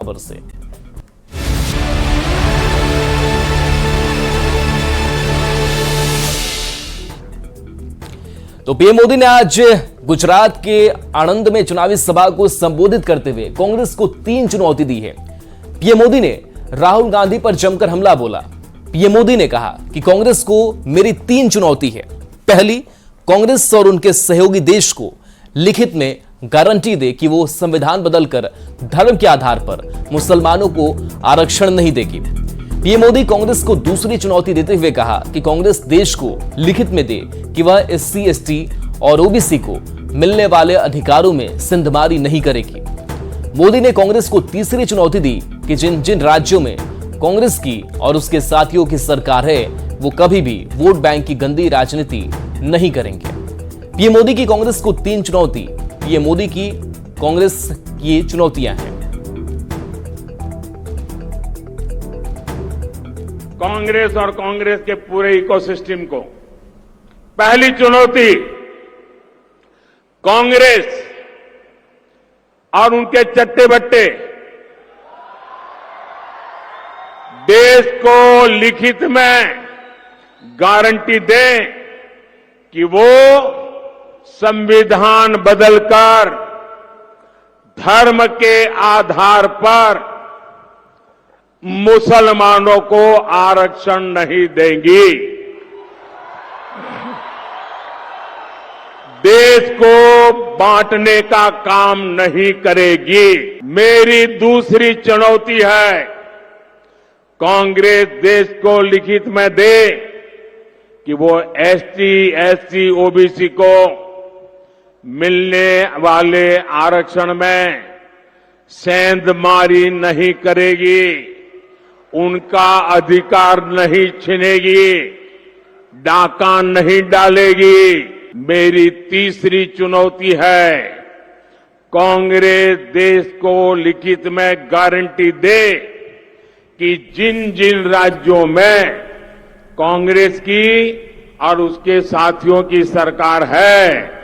खबर से। तो पीएम मोदी ने आज गुजरात के आणंद में चुनावी सभा को संबोधित करते हुए कांग्रेस को 3 चुनौती दी है। पीएम मोदी ने राहुल गांधी पर जमकर हमला बोला। पीएम मोदी ने कहा कि कांग्रेस को मेरी 3 चुनौती है। पहली, कांग्रेस और उनके सहयोगी देश को लिखित में गारंटी दे कि वो संविधान बदलकर धर्म के आधार पर मुसलमानों को आरक्षण नहीं देगी। पीएम मोदी कांग्रेस को दूसरी चुनौती देते हुए कहा कि कांग्रेस देश को लिखित में दे कि वह एससी, एसटी और ओबीसी को मिलने वाले अधिकारों में सिंधमारी नहीं करेगी। मोदी ने कांग्रेस को तीसरी चुनौती दी कि जिन जिन राज्यों में कांग्रेस की और उसके साथियों की सरकार है वो कभी भी वोट बैंक की गंदी राजनीति नहीं करेंगे। पीएम मोदी की कांग्रेस को 3 चुनौती। पीएम मोदी की कांग्रेस की चुनौतियां हैं। कांग्रेस और कांग्रेस के पूरे इकोसिस्टम को पहली चुनौती, कांग्रेस और उनके चट्टे बट्टे देश को लिखित में गारंटी दें कि वो संविधान बदलकर धर्म के आधार पर मुसलमानों को आरक्षण नहीं देंगी। देश को बांटने का काम नहीं करेगी। मेरी दूसरी चुनौती है, कांग्रेस देश को लिखित में दे कि वो एसटी, एससी, ओबीसी को मिलने वाले आरक्षण में सेंधमारी नहीं करेगी, उनका अधिकार नहीं छीनेगी, डाका नहीं डालेगी। मेरी तीसरी चुनौती है, कांग्रेस देश को लिखित में गारंटी दे कि जिन जिन राज्यों में कांग्रेस की और उसके साथियों की सरकार है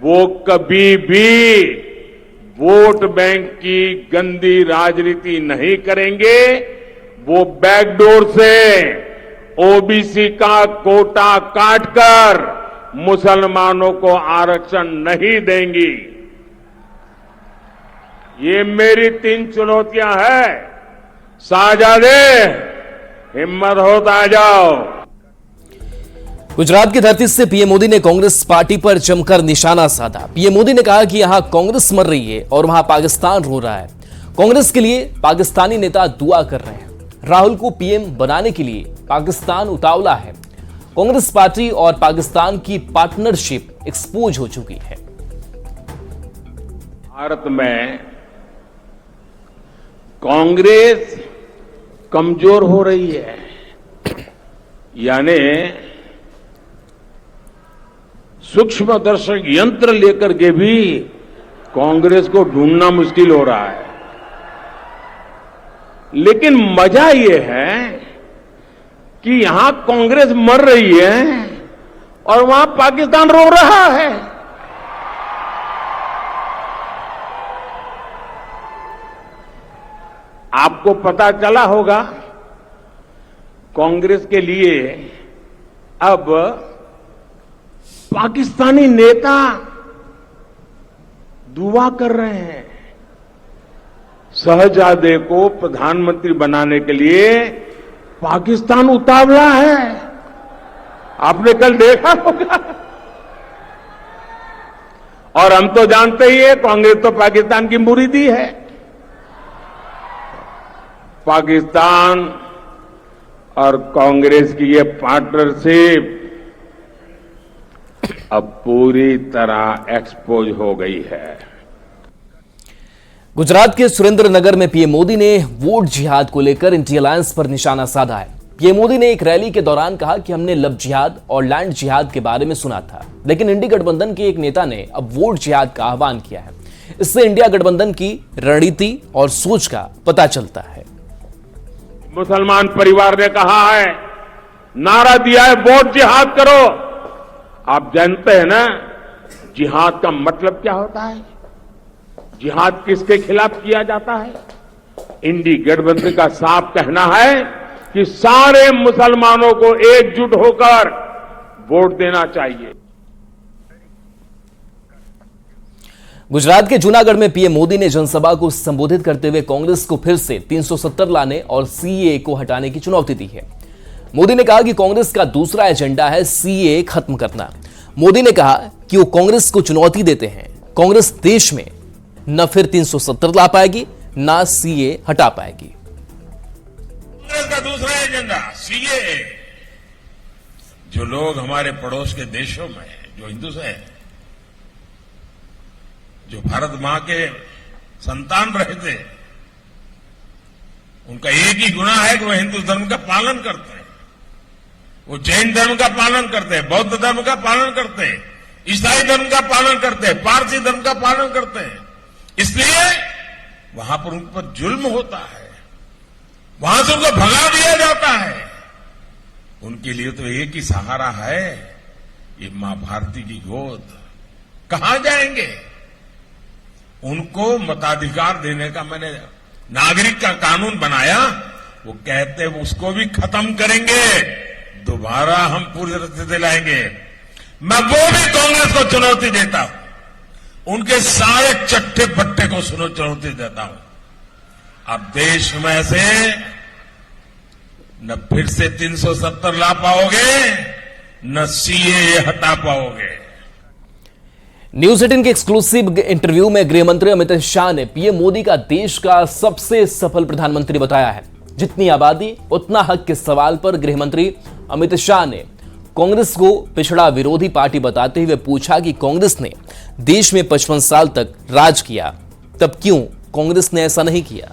वो कभी भी वोट बैंक की गंदी राजनीति नहीं करेंगे। वो बैकडोर से ओबीसी का कोटा काटकर मुसलमानों को आरक्षण नहीं देंगी। ये मेरी 3 चुनौतियां हैं। साजादे, हिम्मत हो तो आ जाओ। गुजरात की धरती से पीएम मोदी ने कांग्रेस पार्टी पर जमकर निशाना साधा। पीएम मोदी ने कहा कि यहां कांग्रेस मर रही है और वहां पाकिस्तान रो रहा है। कांग्रेस के लिए पाकिस्तानी नेता दुआ कर रहे हैं। राहुल को पीएम बनाने के लिए पाकिस्तान उतावला है। कांग्रेस पार्टी और पाकिस्तान की पार्टनरशिप एक्सपोज हो चुकी है। भारत में कांग्रेस कमजोर हो रही है, यानी सूक्ष्मदर्शक यंत्र लेकर के भी कांग्रेस को ढूंढना मुश्किल हो रहा है। लेकिन मजा यह है कि यहां कांग्रेस मर रही है और वहां पाकिस्तान रो रहा है। आपको पता चला होगा, कांग्रेस के लिए अब पाकिस्तानी नेता दुआ कर रहे हैं। शहजादे को प्रधानमंत्री बनाने के लिए पाकिस्तान उतावला है। आपने कल देखा होगा। और हम तो जानते ही है, कांग्रेस तो पाकिस्तान की मुरीदी है। पाकिस्तान और कांग्रेस की ये पार्टनरशिप अब पूरी तरह एक्सपोज हो गई है। गुजरात के सुरेंद्रनगर में पीएम मोदी ने वोट जिहाद को लेकर इंडिया अलायंस पर निशाना साधा है। पीएम मोदी ने एक रैली के दौरान कहा कि हमने लव जिहाद और लैंड जिहाद के बारे में सुना था, लेकिन इंडिया गठबंधन के एक नेता ने अब वोट जिहाद का आह्वान किया है। इससे इंडिया गठबंधन की रणनीति और सोच का पता चलता है। मुसलमान परिवार ने कहा है, नारा दिया है वोट जिहाद करो। आप जानते हैं ना जिहाद का मतलब क्या होता है? जिहाद किसके खिलाफ किया जाता है? इंडी गठबंधन का साफ कहना है कि सारे मुसलमानों को एकजुट होकर वोट देना चाहिए। गुजरात के जूनागढ़ में पीएम मोदी ने जनसभा को संबोधित करते हुए कांग्रेस को फिर से 370 लाने और सीए को हटाने की चुनौती दी है। मोदी ने कहा कि कांग्रेस का दूसरा एजेंडा है सीए खत्म करना। मोदी ने कहा कि वो कांग्रेस को चुनौती देते हैं, कांग्रेस देश में न फिर 370 ला पाएगी ना सीए हटा पाएगी। कांग्रेस का दूसरा एजेंडा सीए। जो लोग हमारे पड़ोस के देशों में जो हिंदू हैं, जो भारत मां के संतान रहे थे, उनका एक ही गुनाह है कि वह हिंदू धर्म का पालन करते हैं, वो जैन धर्म का पालन करते हैं, बौद्ध धर्म का पालन करते हैं, ईसाई धर्म का पालन करते हैं, पारसी धर्म का पालन करते हैं। इसलिए वहां पर उन पर जुल्म होता है, वहां से उनको भगा दिया जाता है। उनके लिए तो एक ही सहारा है, ये मां भारती की गोद। कहां जाएंगे? उनको मताधिकार देने का मैंने नागरिक का कानून बनाया, वो कहते हैं उसको भी खत्म करेंगे, दोबारा हम पूरी तरह से लाएंगे। मैं वो भी कांग्रेस को चुनौती देता हूं, उनके सारे चट्टे पट्टे को चुनौती देता हूं। अब देश में से न फिर से 370 ला पाओगे, न सीए हटा पाओगे। न्यूज 18 के एक्सक्लूसिव इंटरव्यू में गृह मंत्री अमित शाह ने पीएम मोदी का देश का सबसे सफल प्रधानमंत्री बताया है। जितनी आबादी उतना हक के सवाल पर गृह मंत्री अमित शाह ने कांग्रेस को पिछड़ा विरोधी पार्टी बताते हुए पूछा कि कांग्रेस ने देश में 55 साल तक राज किया, तब क्यों कांग्रेस ने ऐसा नहीं किया।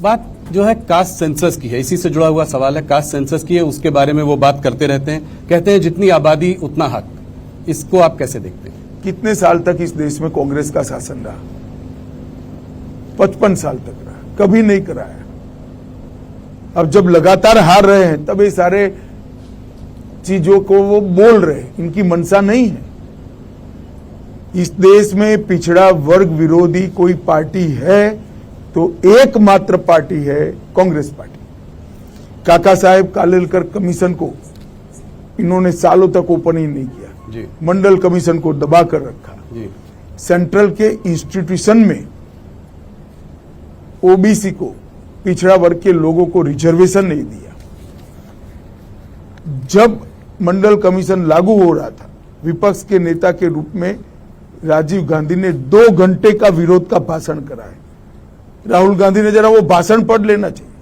बात जो है कास्ट सेंसस की है, इसी से जुड़ा हुआ सवाल है। कास्ट सेंसस की है, उसके बारे में वो बात करते रहते हैं, कहते हैं जितनी आबादी उतना हक। इसको आप कैसे देखते हैं? कितने साल तक इस देश में कांग्रेस का शासन रहा? 55 साल तक रहा, कभी नहीं कराया। अब जब लगातार हार रहे हैं तब ये सारे चीजों को वो बोल रहे हैं, इनकी मंशा नहीं है। इस देश में पिछड़ा वर्ग विरोधी कोई पार्टी है तो एकमात्र पार्टी है कांग्रेस पार्टी। काका साहेब कालेलकर कमीशन को इन्होंने सालों तक ओपन ही नहीं किया जी। मंडल कमीशन को दबा कर रखा जी। सेंट्रल के इंस्टीट्यूशन में ओबीसी को, पिछड़ा वर्ग के लोगों को रिजर्वेशन नहीं दिया। जब मंडल कमीशन लागू हो रहा था, विपक्ष के नेता के रूप में राजीव गांधी ने 2 घंटे का विरोध का भाषण करा है। राहुल गांधी ने जरा वो भाषण पढ़ लेना चाहिए।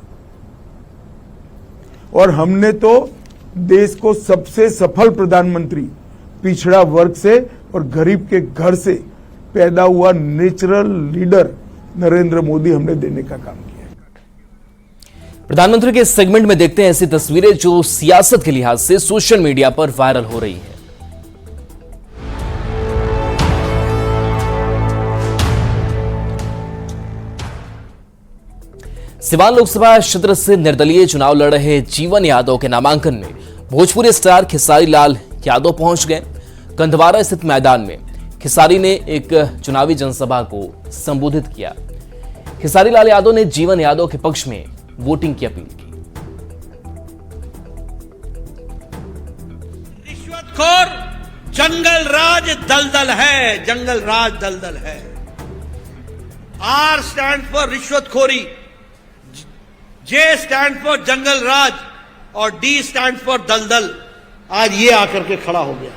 और हमने तो देश को सबसे सफल प्रधानमंत्री, पिछड़ा वर्ग से और गरीब के घर से पैदा हुआ नेचुरल लीडर नरेंद्र मोदी हमने देने का काम किया। प्रधानमंत्री के इस सेगमेंट में देखते हैं ऐसी तस्वीरें जो सियासत के लिहाज से सोशल मीडिया पर वायरल हो रही है। सिवान लोकसभा क्षेत्र से निर्दलीय चुनाव लड़ रहे जीवन यादव के नामांकन में भोजपुरी स्टार खेसारी लाल यादव पहुंच गए। कंधवारा स्थित मैदान में खेसारी ने एक चुनावी जनसभा को संबोधित किया। खेसारी लाल यादव ने जीवन यादव के पक्ष में वोटिंग की अपील की। रिश्वतखोर जंगल राज दलदल है, जंगल राज दलदल है। आर स्टैंड फॉर रिश्वतखोरी, जे स्टैंड फॉर जंगल राज और डी स्टैंड फॉर दलदल। आज ये आकर के खड़ा हो गया।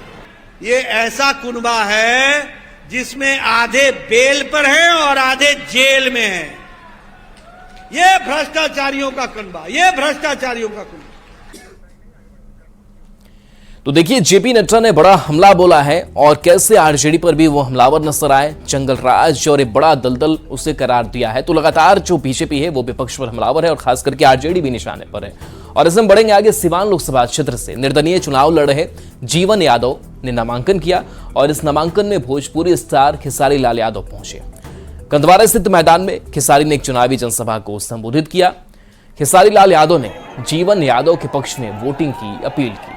ये ऐसा कुनबा है जिसमें आधे बेल पर हैं और आधे जेल में हैं। ये भ्रष्टाचारियों का कुनबा, ये भ्रष्टाचारियों का कुनबा। तो देखिए, जेपी नड्डा ने बड़ा हमला बोला है और कैसे आरजेडी पर भी वो हमलावर नजर आए। जंगल राज और एक बड़ा दलदल उसे करार दिया है। तो लगातार जो बीजेपी है वो विपक्ष पर हमलावर है और खास करके आरजेडी भी निशाने पर है। और इसमें बढ़ेंगे आगे। सिवान लोकसभा क्षेत्र से निर्दलीय चुनाव लड़ रहे जीवन यादव ने नामांकन किया और इस नामांकन में भोजपुरी स्टार खेसारी लाल यादव पहुंचे। कंधवारा स्थित मैदान में खेसारी ने एक चुनावी जनसभा को संबोधित किया। खेसारी लाल यादव ने जीवन यादव के पक्ष में वोटिंग की अपील की।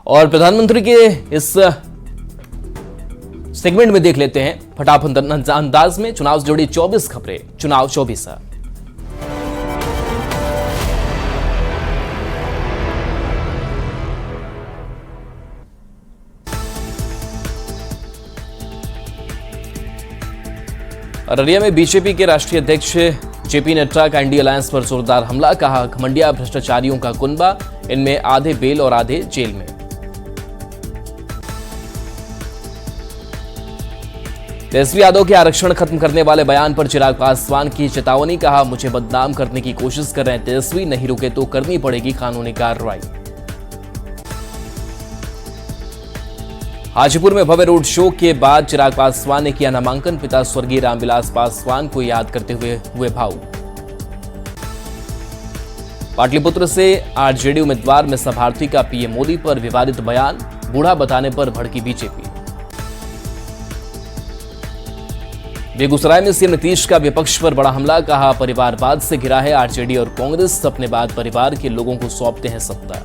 और प्रधानमंत्री के इस सेगमेंट में देख लेते हैं फटाफट अंदाज में चुनाव से जुड़ी 24 खबरें। चुनाव 24। अररिया में बीजेपी के राष्ट्रीय अध्यक्ष जेपी नड्डा का इंडिया अलायंस पर जोरदार हमला। कहा, घमंडिया भ्रष्टाचारियों का कुनबा, इनमें आधे बेल और आधे जेल में। तेजस्वी यादव के आरक्षण खत्म करने वाले बयान पर चिराग पासवान की चेतावनी। कहा, मुझे बदनाम करने की कोशिश कर रहे हैं तेजस्वी, नहीं रुके तो करनी पड़ेगी कानूनी कार्रवाई। हाजीपुर में भव्य रोड शो के बाद चिराग पासवान ने किया नामांकन। पिता स्वर्गीय रामविलास पासवान को याद करते हुए भावुक। पाटलिपुत्र से आरजेडी उम्मीदवार मिसा भारती का पीएम मोदी पर विवादित बयान। बूढ़ा बताने पर भड़की बीजेपी। बेगूसराय में सीएम नीतीश का विपक्ष पर बड़ा हमला। कहा, परिवारवाद से घिरा है आरजेडी और कांग्रेस, अपने बाद परिवार के लोगों को सौंपते हैं सत्ता।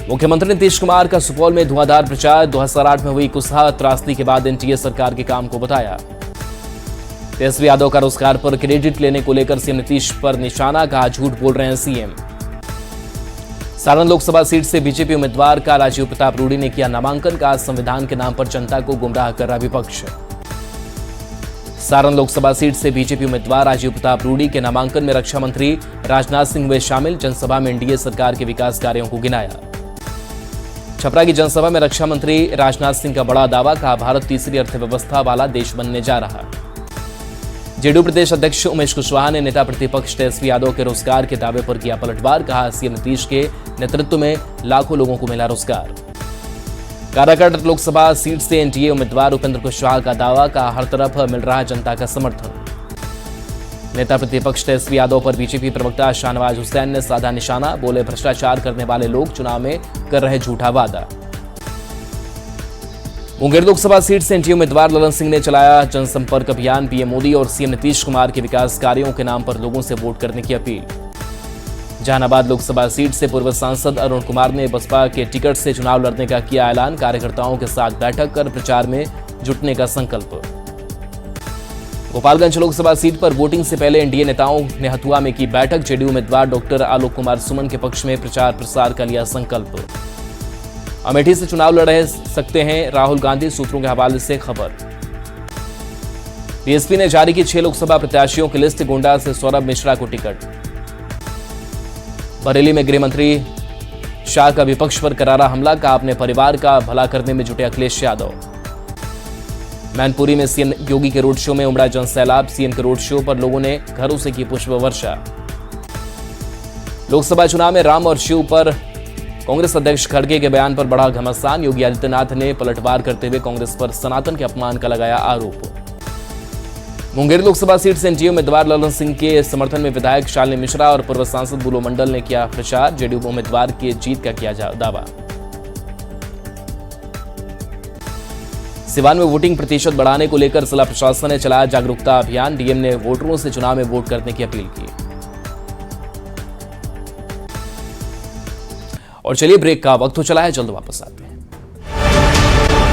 मुख्यमंत्री नीतीश कुमार का सुपौल में धुआंधार प्रचार। 2008 में हुई कुसहा त्रासदी के बाद एनडीए सरकार के काम को बताया। तेजस्वी यादव का रोजगार पर क्रेडिट लेने को लेकर सीएम नीतीश पर निशाना। कहा, झूठ बोल रहे हैं सीएम। सारण लोकसभा सीट से बीजेपी उम्मीदवार का राजीव प्रताप रूडी ने किया नामांकन। का संविधान के नाम पर जनता को गुमराह कर रहा विपक्ष। सारण लोकसभा सीट से बीजेपी उम्मीदवार राजीव प्रताप रूडी के नामांकन में रक्षा मंत्री राजनाथ सिंह हुए शामिल। जनसभा में एनडीए सरकार के विकास कार्यों को गिनाया। छपरा की जनसभा में रक्षा मंत्री राजनाथ सिंह का बड़ा दावा। कहा, भारत तीसरी अर्थव्यवस्था वाला देश बनने जा रहा। जेडीयू प्रदेश अध्यक्ष उमेश कुशवाहा ने नेता प्रतिपक्ष तेजस्वी यादव के रोजगार के दावे पर किया पलटवार। कहा, सीएम नीतीश के नेतृत्व में लाखों लोगों को मिला रोजगार। काराकाट लोकसभा सीट से एनडीए उम्मीदवार उपेंद्र कुशवाहा का दावा। कहा, हर तरफ मिल रहा जनता का समर्थन। नेता प्रतिपक्ष तेजस्वी यादव पर बीजेपी प्रवक्ता शाहनवाज हुसैन ने साधा निशाना। बोले, भ्रष्टाचार करने वाले लोग चुनाव में कर रहे झूठा वादा। मुंगेर लोकसभा सीट से एनडीए उम्मीदवार ललन सिंह ने चलाया जनसंपर्क अभियान। पीएम मोदी और सीएम नीतीश कुमार के विकास कार्यों के नाम पर लोगों से वोट करने की अपील। जहानाबाद लोकसभा सीट से पूर्व सांसद अरुण कुमार ने बसपा के टिकट से चुनाव लड़ने का किया ऐलान। कार्यकर्ताओं के साथ बैठक कर प्रचार में जुटने का संकल्प। गोपालगंज लोकसभा सीट पर वोटिंग से पहले एनडीए नेताओं ने हथुआ में की बैठक। जेडीयू उम्मीदवार डॉक्टर आलोक कुमार सुमन के पक्ष में प्रचार प्रसार का लिया संकल्प। अमेठी से चुनाव लड़ सकते हैं राहुल गांधी, सूत्रों के हवाले से खबर। बीएसपी ने जारी की 6 लोकसभा प्रत्याशियों की लिस्ट। गोंडा से सौरभ मिश्रा को टिकट। बरेली में गृह मंत्री शाह का विपक्ष पर करारा हमला। कहा, अपने परिवार का भला करने में जुटे अखिलेश यादव। मैनपुरी में सीएम योगी के रोड शो में उमड़ा जनसैलाब। सीएम के रोड शो पर लोगों ने घरों से की पुष्प वर्षा। लोकसभा चुनाव में राम और शिव पर कांग्रेस अध्यक्ष खड़गे के बयान पर बढ़ा घमासान। योगी आदित्यनाथ ने पलटवार करते हुए कांग्रेस पर सनातन के अपमान का लगाया आरोप। मुंगेर लोकसभा सीट से एनडीए उम्मीदवार ललन सिंह के समर्थन में विधायक शालिनी मिश्रा और पूर्व सांसद बुलो मंडल ने किया प्रचार। जेडीयू उम्मीदवार की जीत का किया दावा। सिवान में वोटिंग प्रतिशत बढ़ाने को लेकर जिला प्रशासन ने चलाया जागरूकता अभियान। डीएम ने वोटरों से चुनाव में वोट करने की अपील की। और चलिए, ब्रेक का वक्त हो चला है, जल्द वापस आते हैं।